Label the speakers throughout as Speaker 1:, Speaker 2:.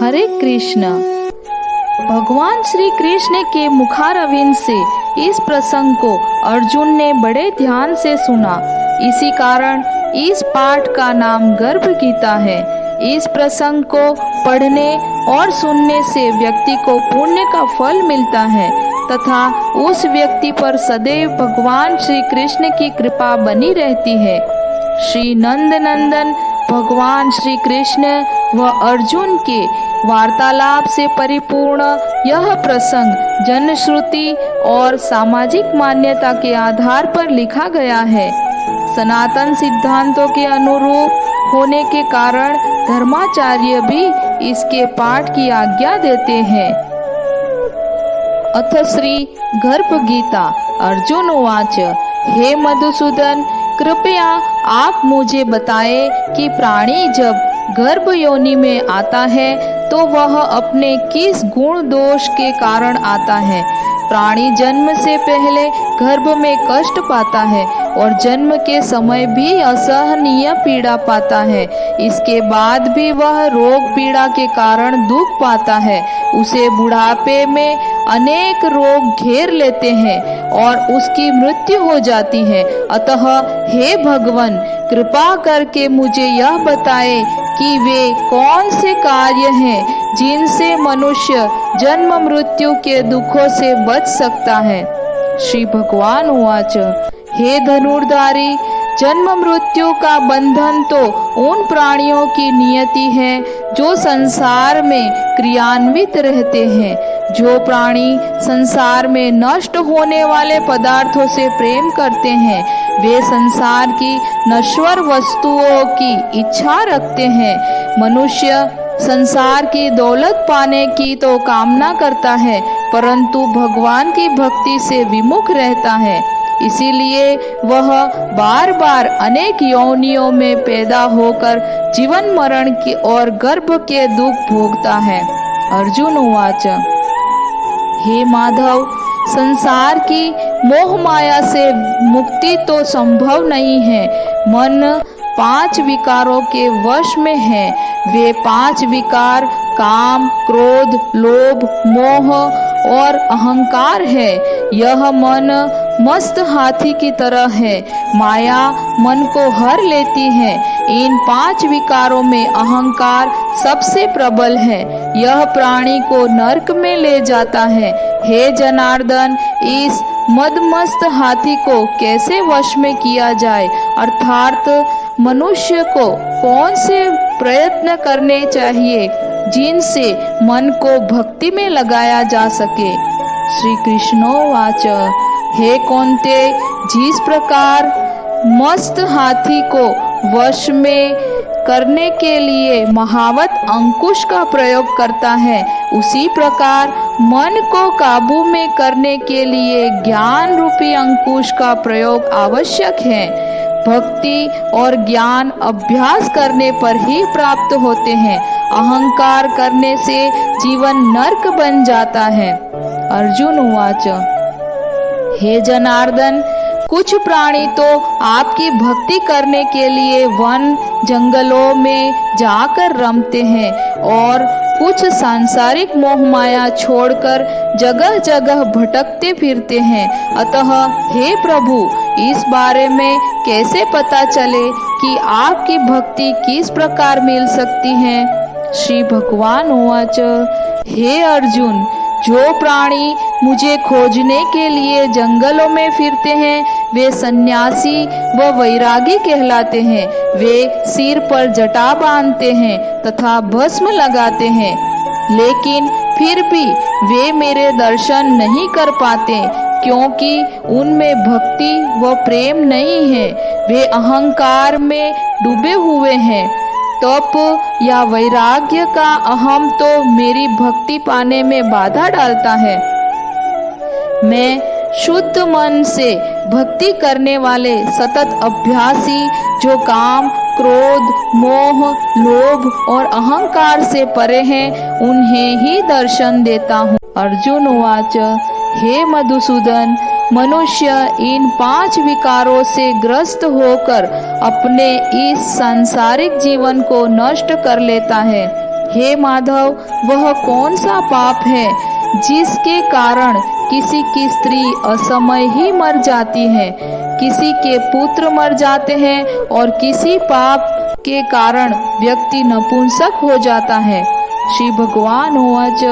Speaker 1: हरे कृष्ण। भगवान श्री कृष्ण के मुखारविंद से इस प्रसंग को अर्जुन ने बड़े ध्यान से सुना। इसी कारण इस पाठ का नाम गर्भ गीता है। इस प्रसंग को पढ़ने और सुनने से व्यक्ति को पुण्य का फल मिलता है तथा उस व्यक्ति पर सदैव भगवान श्री कृष्ण की कृपा बनी रहती है। श्री नंद नंदन भगवान श्री कृष्ण व अर्जुन के वार्तालाप से परिपूर्ण यह प्रसंग जनश्रुति और सामाजिक मान्यता के आधार पर लिखा गया है। सनातन सिद्धांतों के अनुरूप होने के कारण धर्माचार्य भी इसके पाठ की आज्ञा देते हैं। अथ श्री गर्भ गीता। अर्जुन उवाच हे मधुसूदन, कृपया आप मुझे बताएं कि प्राणी जब गर्भ योनि में आता है तो वह अपने किस गुण दोष के कारण आता है। प्राणी जन्म से पहले गर्भ में कष्ट पाता है और जन्म के समय भी असहनीय पीड़ा पाता है। इसके बाद भी वह रोग पीड़ा के कारण दुख पाता है। उसे बुढ़ापे में अनेक रोग घेर लेते हैं और उसकी मृत्यु हो जाती है। अतः हे भगवान, कृपा करके मुझे यह बताए कि वे कौन से कार्य हैं जिनसे मनुष्य जन्म मृत्यु के दुखों से बच सकता है। श्री भगवान उवाच हे धनुर्धारी, जन्म मृत्यु का बंधन तो उन प्राणियों की नियति है जो संसार में क्रियान्वित रहते हैं। जो प्राणी संसार में नष्ट होने वाले पदार्थों से प्रेम करते हैं वे संसार की नश्वर वस्तुओं की इच्छा रखते हैं। मनुष्य संसार की दौलत पाने की तो कामना करता है परंतु भगवान की भक्ति से विमुख रहता है। इसीलिए वह बार बार अनेक योनियों में पैदा होकर जीवन मरण की और गर्भ के दुख भोगता है। अर्जुन उवाच हे माधव, संसार की मोह माया से मुक्ति तो संभव नहीं है। मन 5 विकारों के वश में है। वे 5 विकार काम, क्रोध, लोभ, मोह और अहंकार है। यह मन मस्त हाथी की तरह है। माया मन को हर लेती है। इन 5 विकारों में अहंकार सबसे प्रबल है। यह प्राणी को नरक में ले जाता है। हे जनार्दन, इस मदमस्त हाथी को कैसे वश में किया जाए, अर्थात मनुष्य को कौन से प्रयत्न करने चाहिए जिनसे मन को भक्ति में लगाया जा सके। श्री कृष्णोवाच हे कौन्ते, जिस प्रकार मस्त हाथी को वश में करने के लिए महावत अंकुश का प्रयोग करता है, उसी प्रकार मन को काबू में करने के लिए ज्ञान रूपी अंकुश का प्रयोग आवश्यक है। भक्ति और ज्ञान अभ्यास करने पर ही प्राप्त होते हैं। अहंकार करने से जीवन नरक बन जाता है। अर्जुन उवाच हे जनार्दन, कुछ प्राणी तो आपकी भक्ति करने के लिए वन जंगलों में जाकर रमते हैं और कुछ सांसारिक मोह माया छोड़कर जगह जगह भटकते फिरते हैं। अतः हे प्रभु, इस बारे में कैसे पता चले कि आपकी भक्ति किस प्रकार मिल सकती है। श्री भगवान उवाच हे अर्जुन, जो प्राणी मुझे खोजने के लिए जंगलों में फिरते हैं वे सन्यासी व वैरागी कहलाते हैं। वे सिर पर जटा बांधते हैं तथा भस्म लगाते हैं, लेकिन फिर भी वे मेरे दर्शन नहीं कर पाते क्योंकि उनमें भक्ति व प्रेम नहीं है। वे अहंकार में डूबे हुए हैं। तप या वैराग्य का अहम तो मेरी भक्ति पाने में बाधा डालता है। मैं शुद्ध मन से भक्ति करने वाले सतत अभ्यासी जो काम, क्रोध, मोह, लोभ और अहंकार से परे हैं, उन्हें ही दर्शन देता हूँ। अर्जुन उवाच हे मधुसूदन, मनुष्य इन 5 विकारों से ग्रस्त होकर अपने इस सांसारिक जीवन को नष्ट कर लेता है। हे माधव, वह कौन सा पाप है जिसके कारण किसी की स्त्री असमय ही मर जाती है, किसी के पुत्र मर जाते हैं और किसी पाप के कारण व्यक्ति नपुंसक हो जाता है। श्री भगवान उवाच,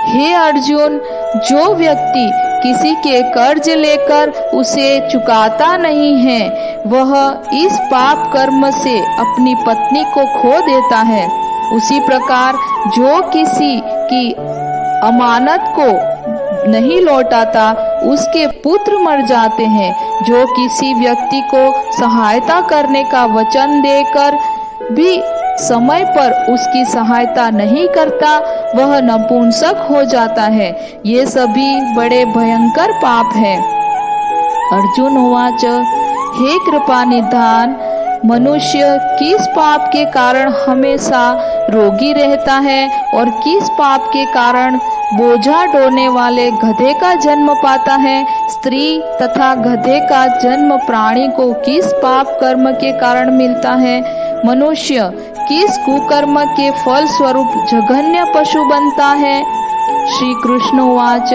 Speaker 1: हे अर्जुन, जो व्यक्ति किसी के कर्ज लेकर उसे चुकाता नहीं है, वह इस पाप कर्म से अपनी पत्नी को खो देता है। उसी प्रकार जो किसी की अमानत को नहीं लौटाता, उसके पुत्र मर जाते हैं। जो किसी व्यक्ति को सहायता करने का वचन देकर भी समय पर उसकी सहायता नहीं करता, वह नपुंसक हो जाता है। ये सभी बड़े भयंकर पाप हैं। अर्जुन उवाच, हे कृपा निधान, मनुष्य किस पाप के कारण हमेशा रोगी रहता है और किस पाप के कारण बोझा ढोने वाले गधे का जन्म पाता है? स्त्री तथा गधे का जन्म प्राणी को किस पाप कर्म के कारण मिलता है? मनुष्य किस कुकर्म के फल स्वरूप जघन्य पशु बनता है? श्री कृष्ण उवाच,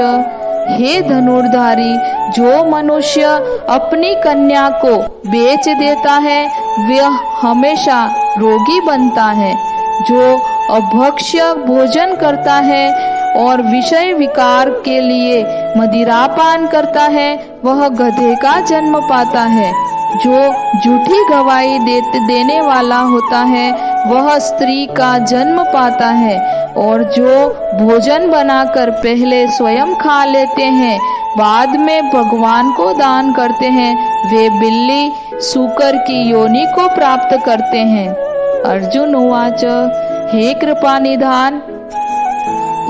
Speaker 1: हे धनुर्धारी, जो मनुष्य अपनी कन्या को बेच देता है, वह हमेशा रोगी बनता है। जो अभक्ष्य भोजन करता है और विषय विकार के लिए मदिरापान करता है, वह गधे का जन्म पाता है। जो झूठी गवाही देने वाला होता है, वह स्त्री का जन्म पाता है। और जो भोजन बनाकर पहले स्वयं खा लेते हैं, बाद में भगवान को दान करते हैं, वे बिल्ली सूकर की योनि को प्राप्त करते हैं। अर्जुन उवाच, हे कृपा निधान,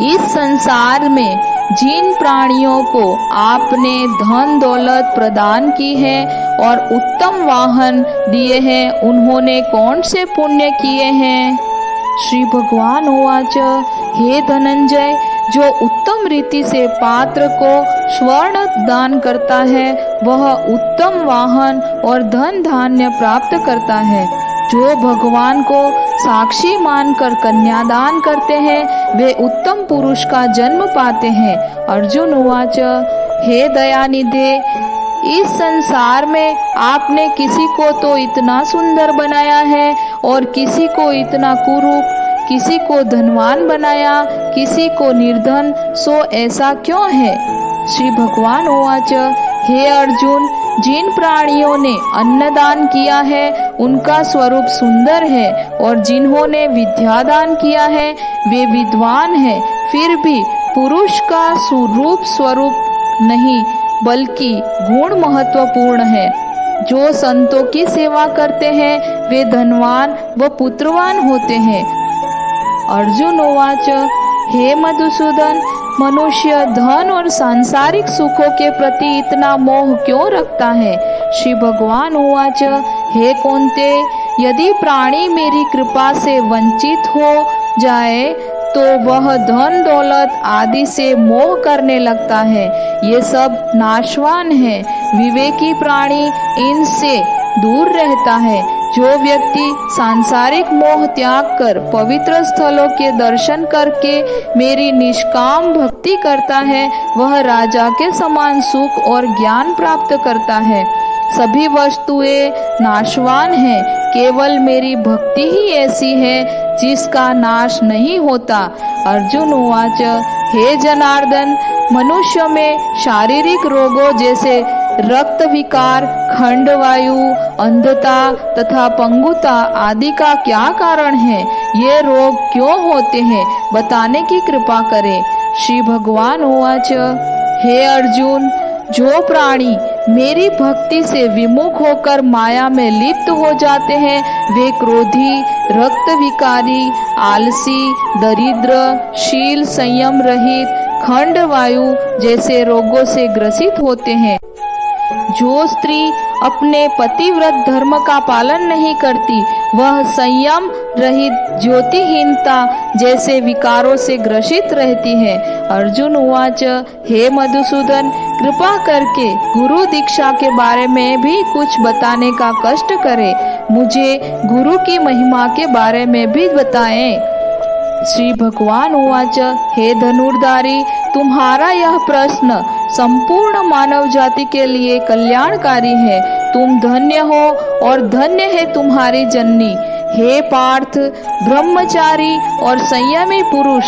Speaker 1: इस संसार में जिन प्राणियों को आपने धन दौलत प्रदान की है और उत्तम वाहन दिए हैं, उन्होंने कौन से पुण्य किए हैं? श्री भगवान उवाच, हे धनंजय, जो उत्तम रीति से पात्र को स्वर्ण दान करता है, वह उत्तम वाहन और धन धान्य प्राप्त करता है। जो भगवान को साक्षी मानकर कन्यादान करते हैं, वे उत्तम पुरुष का जन्म पाते हैं। अर्जुन उवाच, हे दयानिधे, इस संसार में आपने किसी को तो इतना सुंदर बनाया है और किसी को इतना कुरूप, किसी को धनवान बनाया, किसी को निर्धन, सो ऐसा क्यों है? श्री भगवान उवाच, हे अर्जुन, जिन प्राणियों ने अन्नदान किया है, उनका स्वरूप सुंदर है, और जिन्होंने विद्यादान किया है, वे विद्वान हैं। फिर भी पुरुष का रूप स्वरूप नहीं, बल्कि गुण महत्वपूर्ण है। जो संतों की सेवा करते हैं, वे धनवान व पुत्रवान होते हैं। अर्जुन उवाच, हे मधुसूदन, मनुष्य धन और सांसारिक सुखों के प्रति इतना मोह क्यों रखता है? श्री भगवान उवाच, हे कौन्ते, यदि प्राणी मेरी कृपा से वंचित हो जाए तो वह धन दौलत आदि से मोह करने लगता है। ये सब नाशवान है। विवेकी प्राणी इनसे दूर रहता है। जो व्यक्ति सांसारिक मोह त्याग कर पवित्र स्थलों के दर्शन करके मेरी निष्काम भक्ति करता है, वह राजा के समान सुख और ज्ञान प्राप्त करता है। सभी वस्तुएं नाशवान हैं, केवल मेरी भक्ति ही ऐसी है जिसका नाश नहीं होता। अर्जुन उवाच, हे जनार्दन, मनुष्य में शारीरिक रोगों जैसे रक्त विकार, खंडवायु, अंधता तथा पंगुता आदि का क्या कारण है? ये रोग क्यों होते हैं? बताने की कृपा करें। श्री भगवान उवाच, हे अर्जुन, जो प्राणी मेरी भक्ति से विमुख होकर माया में लिप्त हो जाते हैं, वे क्रोधी, रक्त विकारी, आलसी, दरिद्र, शील संयम रहित, खंडवायु जैसे रोगों से ग्रसित होते हैं। जो स्त्री अपने पतिव्रत धर्म का पालन नहीं करती, वह संयम रहित ज्योतिहीनता जैसे विकारों से ग्रसित रहती है। अर्जुन उवाच, हे मधुसूदन, कृपा करके गुरु दीक्षा के बारे में भी कुछ बताने का कष्ट करें। मुझे गुरु की महिमा के बारे में भी बताएं। श्री भगवान उवाच हे धनुर्धारी, तुम्हारा यह प्रश्न संपूर्ण मानव जाति के लिए कल्याणकारी है। तुम धन्य हो और धन्य है तुम्हारी जननी। हे पार्थ, ब्रह्मचारी और संयमी पुरुष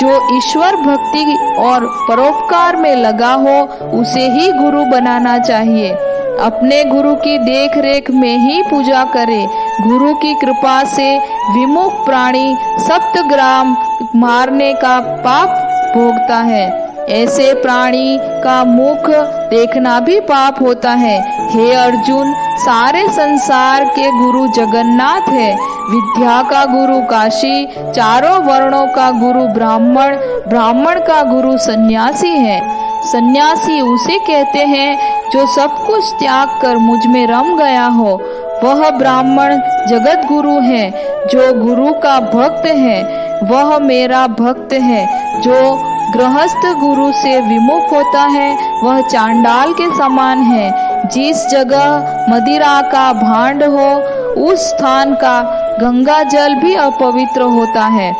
Speaker 1: जो ईश्वर भक्ति और परोपकार में लगा हो, उसे ही गुरु बनाना चाहिए। अपने गुरु की देख रेख में ही पूजा करे। गुरु की कृपा से विमुख प्राणी सप्तग्राम मारने का पाप भोगता है। ऐसे प्राणी का मुख देखना भी पाप होता है। हे अर्जुन, सारे संसार के गुरु जगन्नाथ है। विद्या का गुरु काशी, चारों वर्णों का गुरु ब्राह्मण, ब्राह्मण का गुरु सन्यासी है। सन्यासी उसे कहते हैं जो सब कुछ त्याग कर मुझ में रम गया हो। वह ब्राह्मण जगत गुरु है। जो गुरु का भक्त है वह मेरा भक्त है। जो गृहस्थ गुरु से विमुख होता है वह चांडाल के समान है। जिस जगह मदिरा का भांड हो उस स्थान का गंगा जल भी अपवित्र होता है।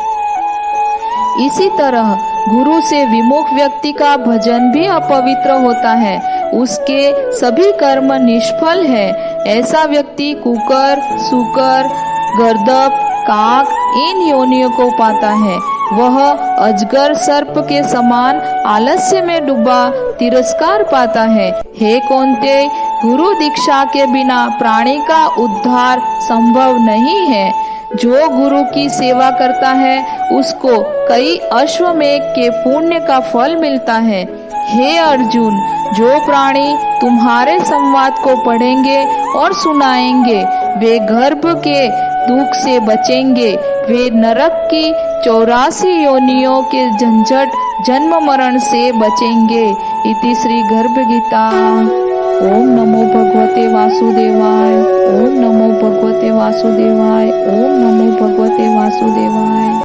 Speaker 1: इसी तरह गुरु से विमुख व्यक्ति का भजन भी अपवित्र होता है। उसके सभी कर्म निष्फल है। ऐसा व्यक्ति कुकर, सूकर, गर्दभ, काक इन योनियों को पाता है। वह अजगर सर्प के समान आलस्य में डूबा तिरस्कार पाता है। हे कौन्ते, गुरु दीक्षा के बिना प्राणी का उद्धार संभव नहीं है। जो गुरु की सेवा करता है उसको कई अश्वमेघ के पुण्य का फल मिलता है। हे अर्जुन, जो प्राणी तुम्हारे संवाद को पढ़ेंगे और सुनाएंगे वे गर्भ के दुख से बचेंगे। वे नरक की 84 योनियों के झंझट जन्म मरण से बचेंगे। इति श्री गर्भ गीता। ओम नमो भगवते वासुदेवाय। ओम नमो भगवते वासुदेवाय। ओम नमो भगवते वासुदेवाय।